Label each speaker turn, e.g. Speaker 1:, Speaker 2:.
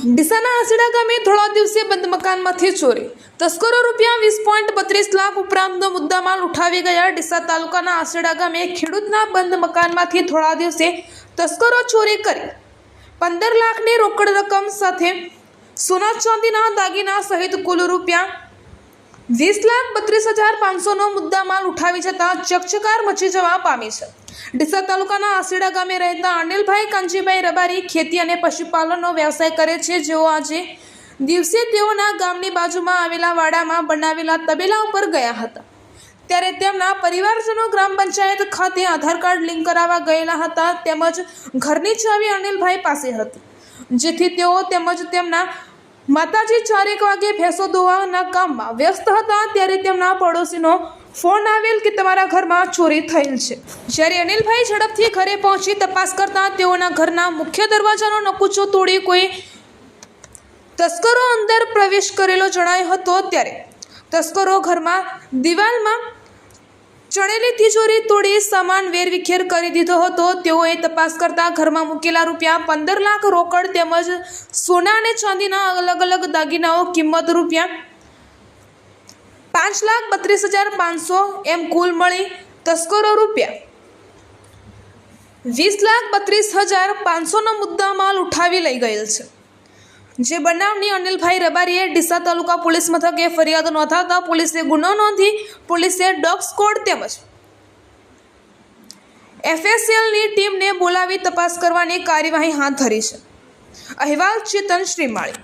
Speaker 1: ડીસાના આસેડા ગામે થોડા દિવસે બંધ મકાનમાંથી ચોરી, તસ્કરો રૂપિયા 20.32 લાખ ઉપરાંતનો મુદ્દામાલ ઉઠાવી ગયા। ડીસા તાલુકાના આસેડા ગામે ખેડૂતના બંધ મકાનમાંથી થોડા દિવસે તસ્કરો ચોરી કરી 15 લાખની રોકડ રકમ સાથે સોના ચાંદીના દાગીના સહિત કુલ રૂપિયા 20,32,500નો મુદ્દામાલ ઉઠાવી જતા ચકચકાર મચી જવા પામી છે। ડીસા તાલુકાના આસેડા ગામે રહેતા અનિલભાઈ કાંજીભાઈ રબારી ખેતી અને પશુપાલનનો વ્યવસાય કરે છે, જેઓ આજે દિવસે તેઓના ગામની બાજુમાં આવેલા વાડામાં બનાવેલા તબેલા ઉપર ગયા હતા, ત્યારે તેમના પરિવારજનો ગ્રામ પંચાયત ખાતે આધાર કાર્ડ લિંક કરાવવા ગયેલા હતા, તેમજ ઘરની ચાવી અનિલભાઈ પાસે હતી, જેથી તેઓ તેમજ તેમના માતાજી 4 વાગે ભેંસો ધોવાના કામમાં વ્યસ્ત હતા, ત્યારે તેમના પડોશીનો ફોન આવેલ કે તમારા ઘરમાં ચોરી થયેલ છે। જ્યારે અનિલભાઈ ઝડપથી ઘરે પહોંચી તપાસ કરતા તેઓના ઘરના મુખ્ય દરવાજાનો નકુચો તોડી કોઈ તસ્કરો અંદર પ્રવેશ કરેલો જણાયો હતો, ત્યારે તસ્કરો ઘરમાં દિવાલમાં ચણેલી તિજોરી તોડી સામાન વેરવિખેર કરી દીધો હતો। તેઓએ તપાસ કરતા ઘરમાં મૂકેલા રૂપિયા 15 લાખ રોકડ તેમજ સોના અને ચાંદીના અલગ અલગ દાગીનાઓ કિંમત રૂપિયા 5,32,500 એમ કુલ મળી તસ્કરો રૂપિયા 20,32,500નો મુદ્દામાલ ઉઠાવી લઈ ગયેલ છે, જે બનાવની અનિલભાઈ રબારીએ ડીસા તાલુકા પોલીસ મથકે ફરિયાદ નોંધાવતા પોલીસે ગુનો નોંધી પોલીસે ડોગ સ્ક્વોડ તેમજ FSLની ટીમને બોલાવી તપાસ કરવાની કાર્યવાહી હાથ ધરી છે। અહેવાલ ચેતન શ્રીમાળી।